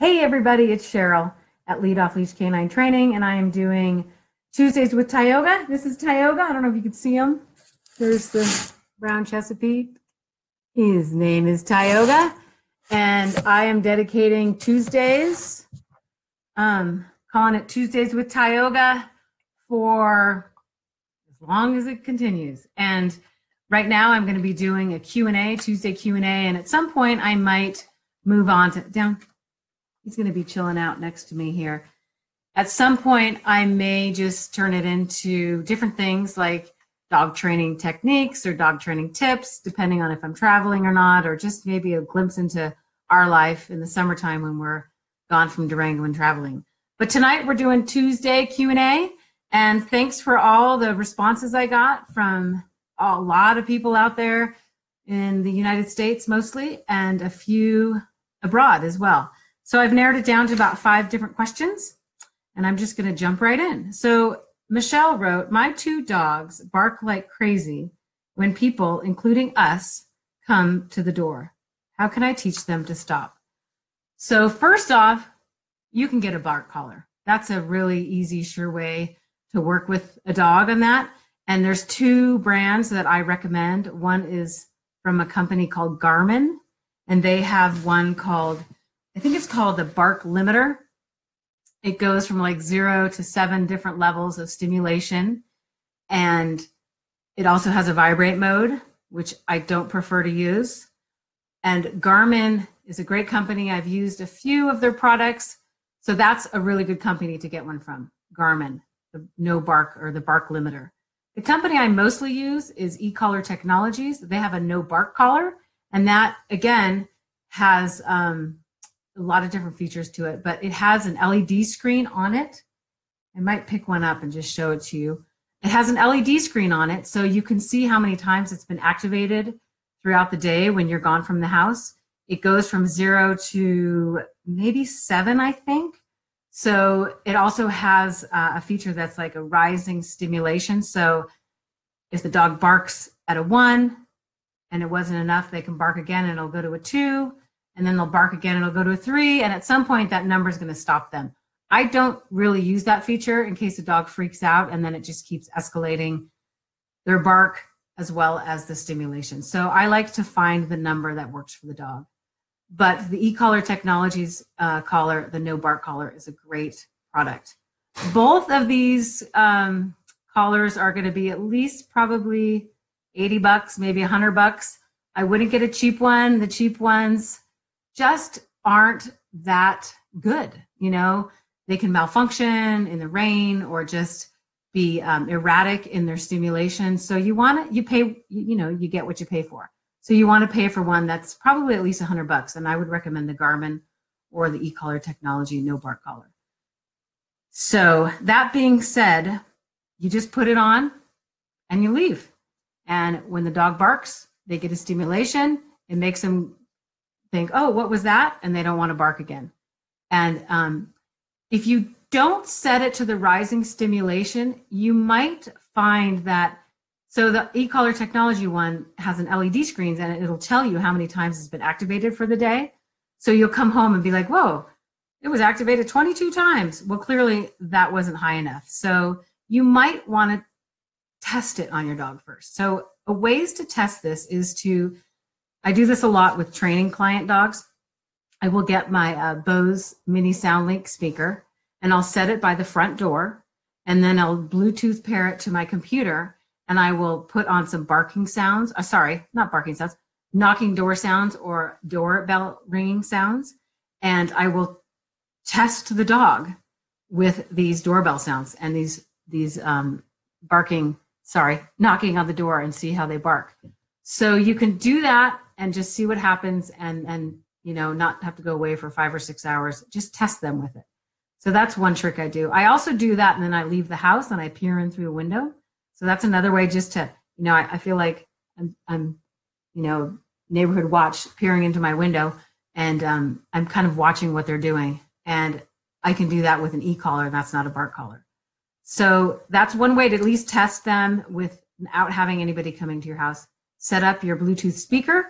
Hey everybody, it's Cheryl at Off Leash K9 Training, and I am doing Tuesdays with Tioga. This is Tioga. I don't know if you can see him. There's the brown Chesapeake. His name is Tioga, and I am dedicating Tuesdays, calling it Tuesdays with Tioga for as long as it continues. And right now I'm going to be doing a Q&A, Tuesday Q&A, and at some point I might move on to down. He's going to be chilling out next to me here. At some point, I may just turn it into different things like dog training techniques or dog training tips, depending on if I'm traveling or not, or just maybe a glimpse into our life in the summertime when we're gone from Durango and traveling. But tonight we're doing Tuesday Q&A, and thanks for all the responses I got from a lot of people out there in the United States mostly, and a few abroad as well. So I've narrowed it down to about 5 different questions, and I'm just going to jump right in. So Michelle wrote, my 2 dogs bark like crazy when people, including us, come to the door. How can I teach them to stop? So first off, you can get a bark collar. That's a really easy, sure way to work with a dog on that. And there's 2 brands that I recommend. One is from a company called Garmin, and they have one called, I think it's called the bark limiter. It goes from like 0 to 7 different levels of stimulation. And it also has a vibrate mode, which I don't prefer to use. And Garmin is a great company. I've used a few of their products. So that's a really good company to get one from, Garmin, the no bark or the bark limiter. The company I mostly use is e-collar Technologies. They have a no bark collar. And that, again, has a lot of different features to it, but it has an LED screen on it. I might pick one up and just show it to you. It has an LED screen on it, so you can see how many times it's been activated throughout the day when you're gone from the house. It goes from 0 to maybe 7, I think. So it also has a feature that's like a rising stimulation. So if the dog barks at a 1 and it wasn't enough, they can bark again and it'll go to a 2. And then they'll bark again and it'll go to a 3. And at some point that number is going to stop them. I don't really use that feature in case the dog freaks out, and then it just keeps escalating their bark as well as the stimulation. So I like to find the number that works for the dog. But the e-collar Technologies collar, the no bark collar, is a great product. Both of these collars are going to be at least probably $80, maybe $100. I wouldn't get a cheap one. The cheap ones just aren't that good. You know, they can malfunction in the rain or just be erratic in their stimulation. So you pay, you get what you pay for. So you want to pay for one that's probably at least $100. And I would recommend the Garmin or the e-collar Technology no bark collar. So that being said, you just put it on and you leave. And when the dog barks, they get a stimulation. It makes them think, oh, what was that? And they don't want to bark again. And if you don't set it to the rising stimulation, you might find that, so the e-collar Technology one has an LED screen and it'll tell you how many times it's been activated for the day. So you'll come home and be like, whoa, it was activated 22 times. Well, clearly that wasn't high enough. So you might want to test it on your dog first. So ways to test this is I do this a lot with training client dogs. I will get my Bose mini SoundLink speaker and I'll set it by the front door, and then I'll Bluetooth pair it to my computer, and I will put on some barking sounds. Not barking sounds, knocking door sounds or doorbell ringing sounds. And I will test the dog with these doorbell sounds and these knocking on the door and see how they bark. So you can do that and just see what happens and not have to go away for 5 or 6 hours. Just test them with it. So that's one trick I do. I also do that, and then I leave the house and I peer in through a window. So that's another way just to, I feel like I'm neighborhood watch peering into my window, and I'm kind of watching what they're doing. And I can do that with an e-collar, and that's not a bark collar. So that's one way to at least test them without having anybody coming to your house. Set up your Bluetooth speaker,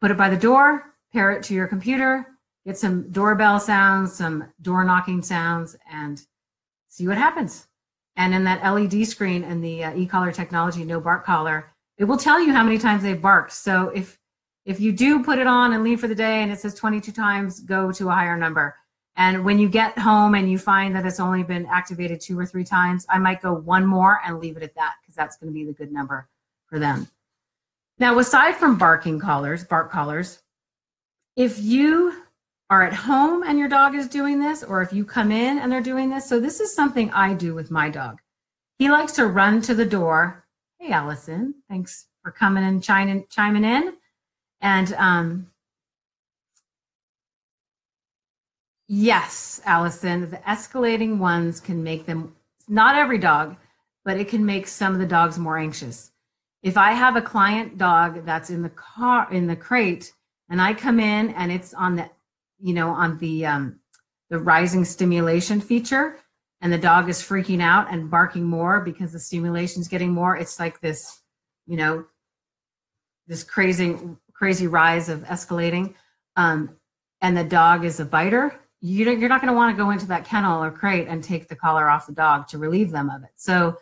put it by the door, pair it to your computer, get some doorbell sounds, some door knocking sounds, and see what happens. And in that LED screen and the e-collar technology, no bark collar, it will tell you how many times they've barked. So if you do put it on and leave for the day and it says 22 times, go to a higher number. And when you get home and you find that it's only been activated 2 or 3 times, I might go 1 more and leave it at that, because that's going to be the good number for them. Now, aside from bark collars, if you are at home and your dog is doing this, or if you come in and they're doing this, so this is something I do with my dog. He likes to run to the door. Hey, Allison, thanks for coming and chiming in. And yes, Allison, the escalating ones can make them, not every dog, but it can make some of the dogs more anxious. If I have a client dog that's in the crate, and I come in and it's on the, on the rising stimulation feature, and the dog is freaking out and barking more because the stimulation's getting more, it's like this, this crazy rise of escalating, and the dog is a biter, you're not going to want to go into that kennel or crate and take the collar off the dog to relieve them of it. So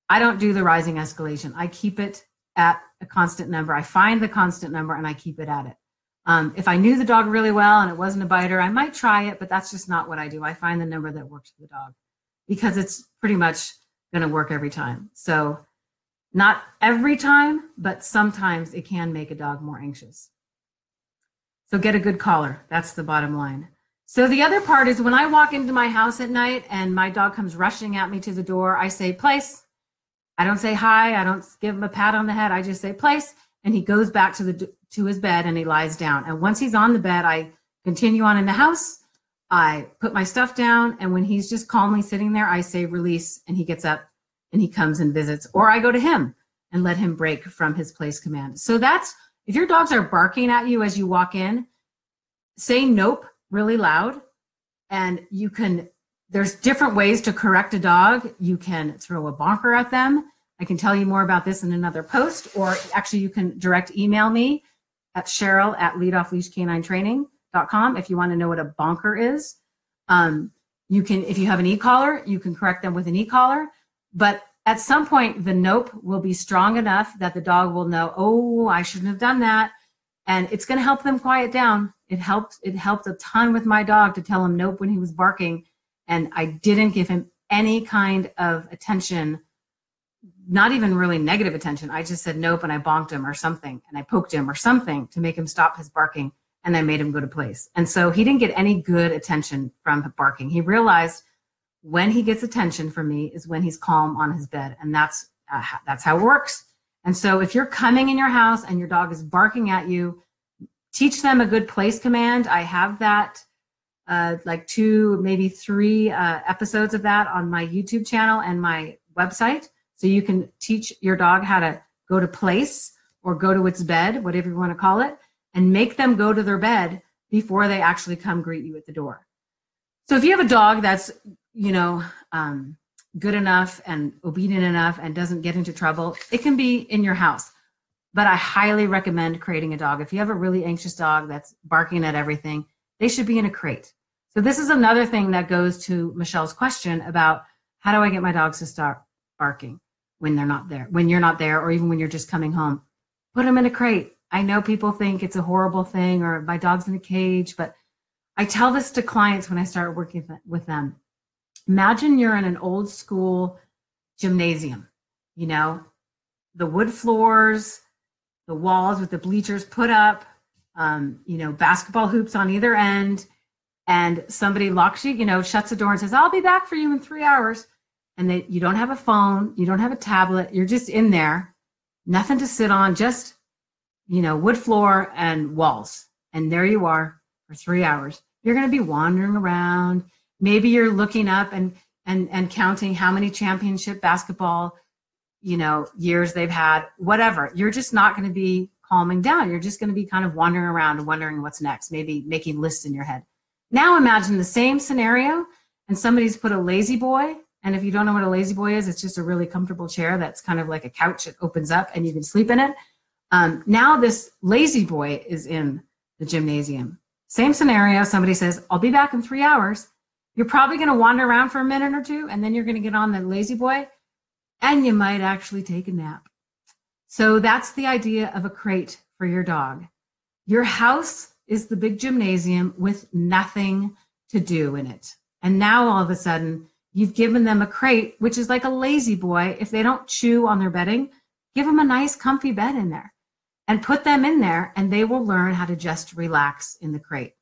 I don't do the rising escalation. I keep it at a constant number. I find the constant number and I keep it at it. If I knew the dog really well and it wasn't a biter, I might try it, but that's just not what I do. I find the number that works for the dog, because it's pretty much going to work every time. So not every time, but sometimes it can make a dog more anxious. So get a good collar. That's the bottom line. So the other part is when I walk into my house at night and my dog comes rushing at me to the door, I say, place. I don't say hi. I don't give him a pat on the head. I just say, place. And he goes back to his bed and he lies down. And once he's on the bed, I continue on in the house. I put my stuff down. And when he's just calmly sitting there, I say, release. And he gets up and he comes and visits. Or I go to him and let him break from his place command. So that's, if your dogs are barking at you as you walk in, say nope really loud. And you can, there's different ways to correct a dog. You can throw a bonker at them. I can tell you more about this in another post, or actually you can direct email me at Cheryl@leadoffleashk9training.com if you want to know what a bonker is. You can, if you have an e-collar, you can correct them with an e-collar, but at some point the nope will be strong enough that the dog will know, oh, I shouldn't have done that. And it's going to help them quiet down. It helped a ton with my dog to tell him nope when he was barking. And I didn't give him any kind of attention, not even really negative attention. I just said nope and I bonked him or something, and I poked him or something to make him stop his barking, and I made him go to place. And so he didn't get any good attention from barking. He realized when he gets attention from me is when he's calm on his bed, and that's how it works. And so if you're coming in your house and your dog is barking at you, teach them a good place command. I have that like 2, maybe 3 episodes of that on my YouTube channel and my website. So you can teach your dog how to go to place or go to its bed, whatever you want to call it, and make them go to their bed before they actually come greet you at the door. So if you have a dog that's, good enough and obedient enough and doesn't get into trouble, it can be in your house. But I highly recommend creating a dog. If you have a really anxious dog that's barking at everything, they should be in a crate. So this is another thing that goes to Michelle's question about how do I get my dogs to start barking when they're not there, when you're not there, or even when you're just coming home. Put them in a crate. I know people think it's a horrible thing or my dog's in a cage, but I tell this to clients when I start working with them. Imagine you're in an old school gymnasium, the wood floors, the walls with the bleachers put up, basketball hoops on either end, and somebody locks you, shuts the door and says, I'll be back for you in 3 hours. And you don't have a phone, you don't have a tablet, you're just in there, nothing to sit on, just, wood floor and walls. And there you are for 3 hours. You're going to be wandering around. Maybe you're looking up and counting how many championship basketball, years they've had, whatever. You're just not going to be calming down. You're just going to be kind of wandering around and wondering what's next, maybe making lists in your head. Now imagine the same scenario and somebody's put a lazy boy. And if you don't know what a lazy boy is, it's just a really comfortable chair that's kind of like a couch. It opens up and you can sleep in it. Now this lazy boy is in the gymnasium. Same scenario. Somebody says, I'll be back in 3 hours. You're probably going to wander around for a minute or two, and then you're going to get on the lazy boy, and you might actually take a nap. So that's the idea of a crate for your dog. Your house is the big gymnasium with nothing to do in it. And now all of a sudden, you've given them a crate, which is like a lazy boy. If they don't chew on their bedding, give them a nice comfy bed in there and put them in there, and they will learn how to just relax in the crate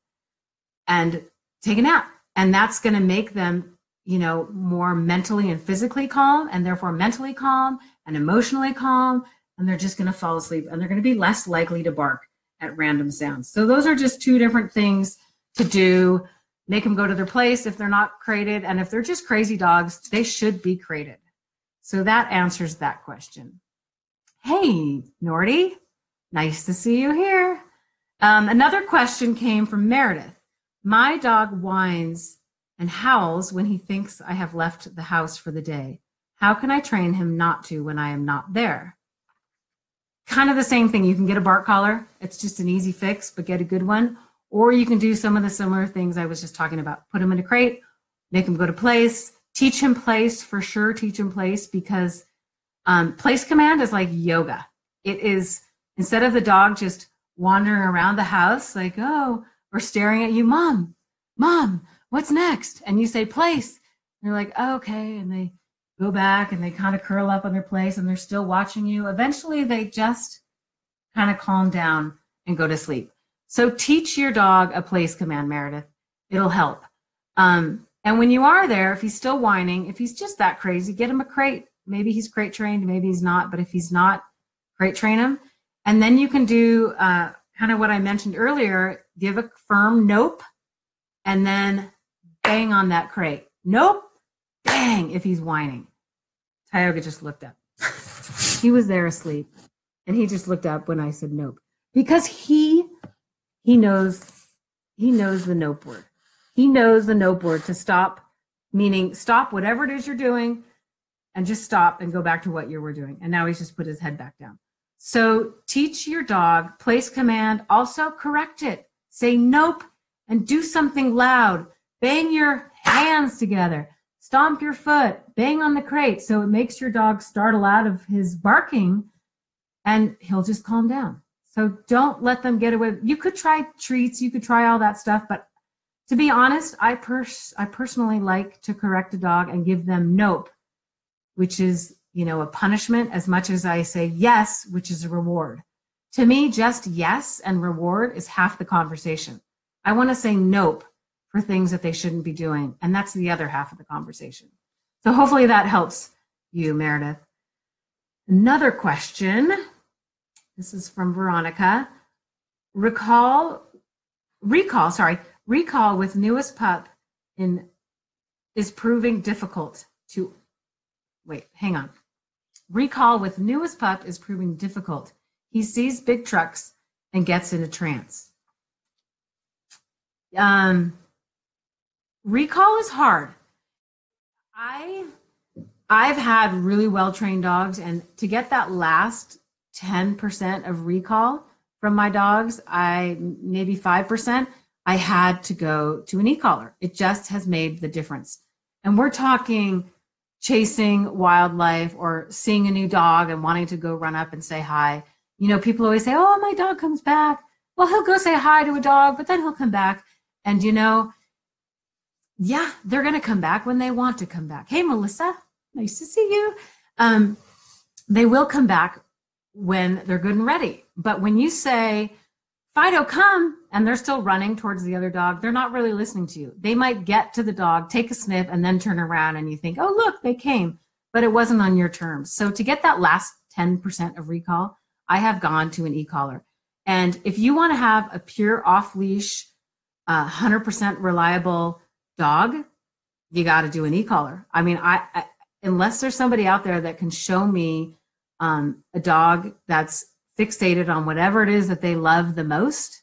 and take a nap. And that's going to make them, you know, more mentally and physically calm, and therefore mentally calm and emotionally calm. And they're just going to fall asleep, and they're going to be less likely to bark at random sounds. So those are just two different things to do. Make them go to their place if they're not crated. And if they're just crazy dogs, they should be crated. So that answers that question. Hey, Nordy, nice to see you here. Another question came from Meredith. My dog whines and howls when he thinks I have left the house for the day. How can I train him not to when I am not there? Kind of the same thing. You can get a bark collar. It's just an easy fix, but get a good one. Or you can do some of the similar things I was just talking about. Put him in a crate, make him go to place, teach him place for sure. Teach him place, because place command is like yoga. It is, instead of the dog just wandering around the house like, oh, or staring at you, mom, what's next? And you say place. And you're like, oh, okay. And they go back and they kind of curl up on their place and they're still watching you. Eventually they just kind of calm down and go to sleep. So teach your dog a place command, Meredith. It'll help. And when you are there, if he's still whining, if he's just that crazy, get him a crate. Maybe he's crate trained, maybe he's not. But if he's not, crate train him. And then you can do kind of what I mentioned earlier, give a firm nope, and then bang on that crate. Nope, bang, if he's whining. Tioga just looked up. He was there asleep, and he just looked up when I said nope, because he knows the nope word. He knows the nope word to stop, meaning stop whatever it is you're doing and just stop and go back to what you were doing. And now he's just put his head back down. So teach your dog place command, also correct it. Say nope and do something loud. Bang your hands together. Stomp your foot. Bang on the crate. So it makes your dog startle out of his barking, and he'll just calm down. So don't let them get away. You could try treats. You could try all that stuff. But to be honest, I personally like to correct a dog and give them nope, which is, you know, a punishment, as much as I say yes, which is a reward. To me, just yes and reward is half the conversation. I want to say nope for things that they shouldn't be doing. And that's the other half of the conversation. So hopefully that helps you, Meredith. Another question. This is from Veronica. Recall with newest pup is proving difficult to, hang on. Recall with newest pup is proving difficult. He sees big trucks and gets in a trance. Recall is hard. I've had really well-trained dogs, and to get that last 10% of recall from my dogs, maybe 5%, I had to go to an e-collar. It just has made the difference. And we're talking chasing wildlife or seeing a new dog and wanting to go run up and say hi. You know, people always say, oh, my dog comes back. Well, he'll go say hi to a dog, but then he'll come back. And, you know, yeah, they're going to come back when they want to come back. Hey, Melissa, nice to see you. They will come back when they're good and ready. But when you say, Fido, come, and they're still running towards the other dog, they're not really listening to you. They might get to the dog, take a sniff, and then turn around and you think, oh, look, they came, but it wasn't on your terms. So to get that last 10% of recall, I have gone to an e-collar. And if you want to have a pure off-leash, 100% reliable dog, you got to do an e-collar. I mean, I unless there's somebody out there that can show me a dog that's fixated on whatever it is that they love the most,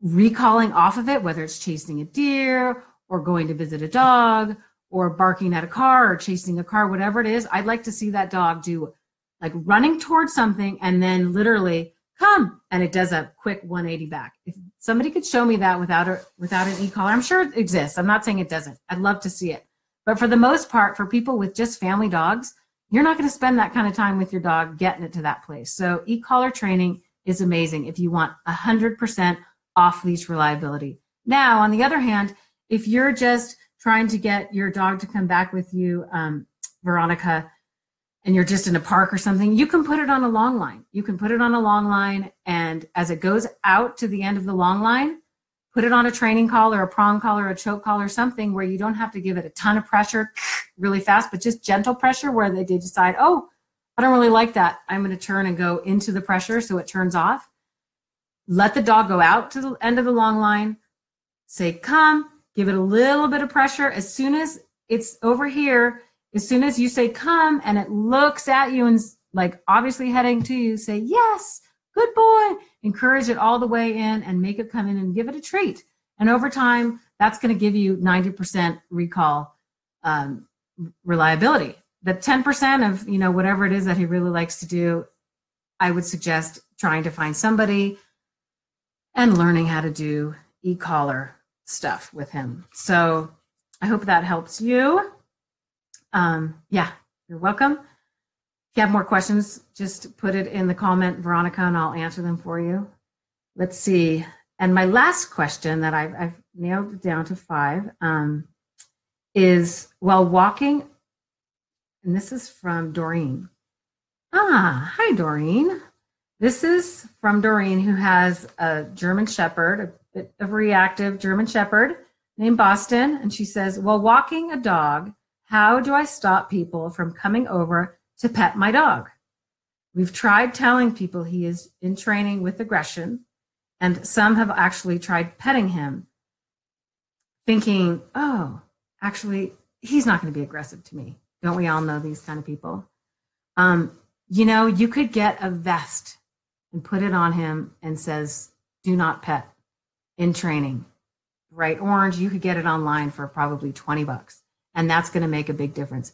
recalling off of it, whether it's chasing a deer or going to visit a dog or barking at a car or chasing a car, whatever it is, I'd like to see that dog do like running towards something and then literally come, and it does a quick 180 back. somebody could show me that without an e-collar. I'm sure it exists. I'm not saying it doesn't. I'd love to see it. But for the most part, for people with just family dogs, you're not going to spend that kind of time with your dog getting it to that place. So e-collar training is amazing if you want 100% off-leash reliability. Now, on the other hand, if you're just trying to get your dog to come back with you, Veronica, and you're just in a park or something, you can put it on a long line. You can put it on a long line, and as it goes out to the end of the long line, put it on a training collar, a prong collar, a choke collar, something where you don't have to give it a ton of pressure really fast, but just gentle pressure where they decide, oh, I don't really like that. I'm going to turn and go into the pressure so it turns off. Let the dog go out to the end of the long line, say, come, give it a little bit of pressure. As soon as it's over here, as soon as you say come and it looks at you and like obviously heading to you, say, yes, good boy. Encourage it all the way in and make it come in and give it a treat. And over time, that's going to give you 90% recall reliability. The 10% of, whatever it is that he really likes to do, I would suggest trying to find somebody and learning how to do e-collar stuff with him. So I hope that helps you. Yeah, you're welcome. If you have more questions, just put it in the comment, Veronica, and I'll answer them for you. Let's see. And my last question that I've nailed down to 5 is, while walking, and this is from Doreen. Hi, Doreen. This is from Doreen, who has a German Shepherd, a bit of reactive German Shepherd named Boston. And she says, while walking a dog, how do I stop people from coming over to pet my dog? We've tried telling people he is in training with aggression, and some have actually tried petting him, thinking, oh, actually, he's not going to be aggressive to me. Don't we all know these kind of people? You could get a vest and put it on him and says, do not pet in training. Bright orange, you could get it online for probably $20. And that's going to make a big difference.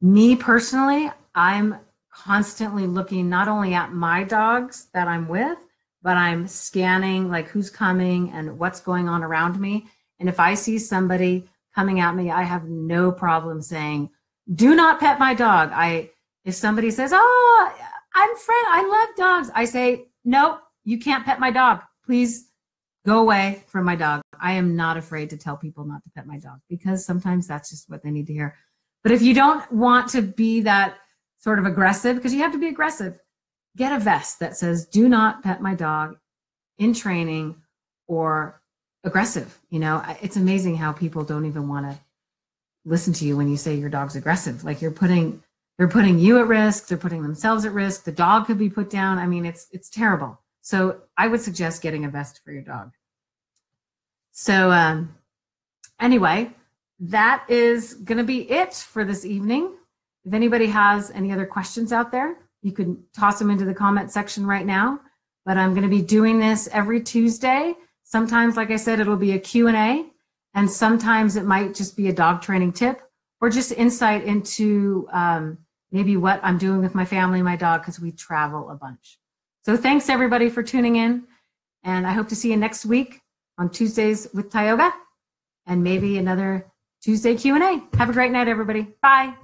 Me personally, I'm constantly looking not only at my dogs that I'm with, but I'm scanning like who's coming and what's going on around me. And if I see somebody coming at me, I have no problem saying, do not pet my dog. If somebody says, oh, I love dogs, I say, no, you can't pet my dog. Please go away from my dog. I am not afraid to tell people not to pet my dog, because sometimes that's just what they need to hear. But if you don't want to be that sort of aggressive, because you have to be aggressive, get a vest that says, do not pet my dog in training or aggressive. It's amazing how people don't even want to listen to you when you say your dog's aggressive. Like they're putting you at risk. They're putting themselves at risk. The dog could be put down. I mean, it's terrible. So I would suggest getting a vest for your dog. So anyway, that is going to be it for this evening. If anybody has any other questions out there, you can toss them into the comment section right now. But I'm going to be doing this every Tuesday. Sometimes, like I said, it'll be a Q&A, and sometimes it might just be a dog training tip or just insight into maybe what I'm doing with my family, my dog, because we travel a bunch. So thanks everybody for tuning in, and I hope to see you next week on Tuesdays with Tioga, and maybe another Tuesday Q&A. Have a great night, everybody. Bye.